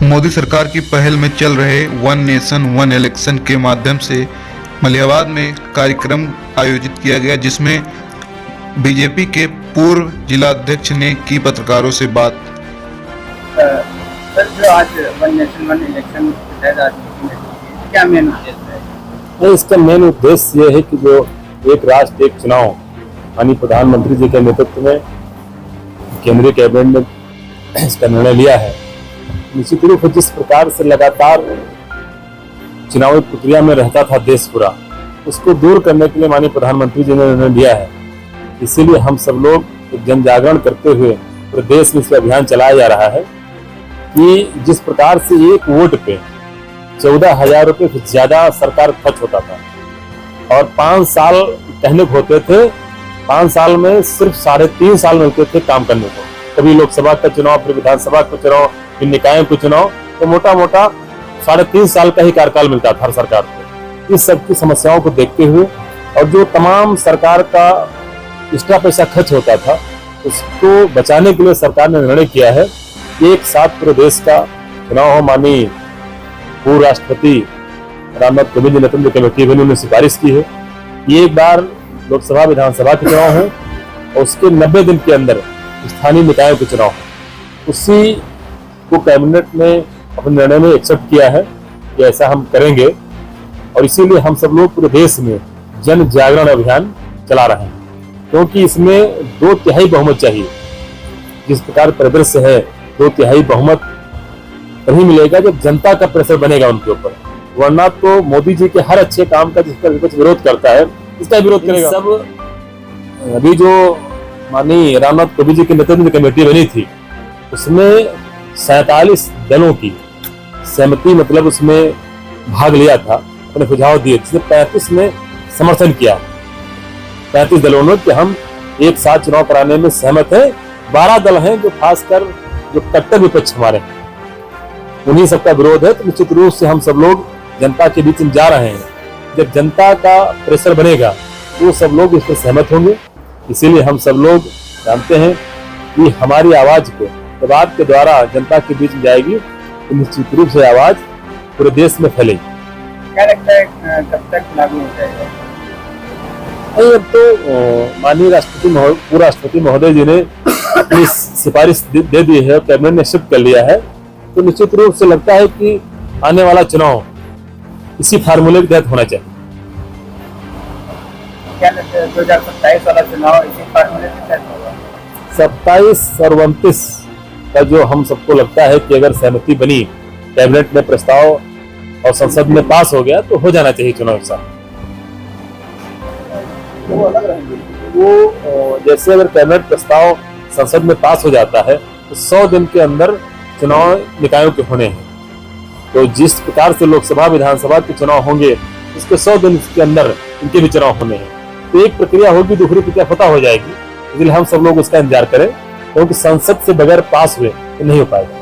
मोदी सरकार की पहल में चल रहे वन नेशन वन इलेक्शन के माध्यम से मलिहाबाद में कार्यक्रम आयोजित किया गया, जिसमें बीजेपी के पूर्व जिला अध्यक्ष ने की पत्रकारों से बात। सर, जो आज वन नेशन वन इलेक्शन क्या मेन उद्देश्य है? इसका मेन उद्देश्य ये है कि जो एक राष्ट्र एक चुनाव माननीय प्रधानमंत्री जी के नेतृत्व में केंद्रीय कैबिनेट ने इसका निर्णय लिया है। निश्चित रूप से जिस प्रकार से लगातार चुनावी प्रक्रिया में रहता था देश पूरा, उसको दूर करने के लिए माननीय प्रधानमंत्री जी ने निर्णय लिया है। इसीलिए हम सब लोग एक जन जागरण करते हुए पूरे देश में इसका अभियान चलाया जा रहा है कि जिस प्रकार से एक वोट पे 14,000 रुपये से ज्यादा सरकार खर्च होता था और 5 साल कहने को होते थे, 5 साल में सिर्फ 3.5 साल मिलते थे काम करने को। कभी लोकसभा का चुनाव, फिर विधानसभा का चुनाव, फिर निकायों का चुनाव, तो मोटा मोटा 3.5 साल का ही कार्यकाल मिलता था हर सरकार को। इस सब की समस्याओं को देखते हुए और जो तमाम सरकार का एक्स्ट्रा पैसा खर्च होता था, उसको बचाने के लिए सरकार ने निर्णय किया है कि एक साथ पूरे देश का चुनाव हो। माननीय पूर्व राष्ट्रपति रामनाथ कोविंद जी नेतृत्व कमेटी बनी, उन्होंने सिफारिश की है कि एक बार लोकसभा विधानसभा के चुनाव हो और उसके 90 दिन के अंदर स्थानीय निकायों के चुनाव हो। उसी को कैबिनेट ने अपने निर्णय में एक्सेप्ट किया है कि ऐसा हम करेंगे और इसीलिए हम सब लोग पूरे देश में जन जागरण अभियान चला रहे हैं, क्योंकि इसमें 2/3 बहुमत चाहिए। जिस प्रकार परिदृश्य है, 2/3 बहुमत तभी मिलेगा जब जनता का प्रेशर बनेगा उनके ऊपर, वरना तो मोदी जी के हर अच्छे काम का जिसका विपक्ष विरोध करता है, इसका विरोध करेगा। सब अभी जो माननीय रामनाथ कोविंद जी के नेतृत्व में कमेटी बनी थी, उसमें 47 दलों की सहमति, मतलब उसमें भाग लिया था, अपने सुझाव दिए, जिसमें 35 ने समर्थन किया। 35 दलों ने कि हम एक साथ चुनाव कराने में सहमत हैं। 12 दल हैं जो खासकर जो कट्टर विपक्ष हमारे हैं, उन्हीं सबका विरोध है। तो निश्चित रूप से हम सब लोग जनता के बीच में जा रहे हैं। जब जनता का प्रेशर बनेगा वो सब लोग इस पर सहमत होंगे। इसीलिए हम सब लोग जानते हैं कि हमारी आवाज को जब आपके द्वारा जनता के बीच में जाएगी तो निश्चित रूप से आवाज पूरे देश में फैलेगी। क्या लगता है कब तक लागू हो जाएगा? अब तो माननीय पूर्व राष्ट्रपति महोदय जी ने अपनी सिफारिश दे दी है, कैबिनेट ने एक्सेप्ट कर लिया है, तो निश्चित रूप से लगता है कि आने वाला चुनाव इसी फार्मूले के तहत होना चाहिए। क्या लगता है 2027 वाला चुनाव इसी फार्मूले के तहत होगा? 27 और 29 का जो हम सबको लगता है कि अगर सहमति बनी, कैबिनेट में प्रस्ताव और संसद में पास हो गया तो हो जाना चाहिए चुनाव एक साथ। वो अलग रहेंगे। वो जैसे अगर कैबिनेट प्रस्ताव संसद में पास हो जाता है तो 100 दिन के अंदर चुनाव निकायों के होने हैं। तो जिस प्रकार से लोकसभा विधानसभा के चुनाव होंगे, उसके 100 दिन के अंदर इनके भी चुनाव होने हैं। तो एक प्रक्रिया होगी, दूसरी प्रक्रिया पता हो जाएगी। इसलिए हम सब लोग उसका इंतजार करें, क्योंकि संसद से बगैर पास हुए तो नहीं हो पाएगा।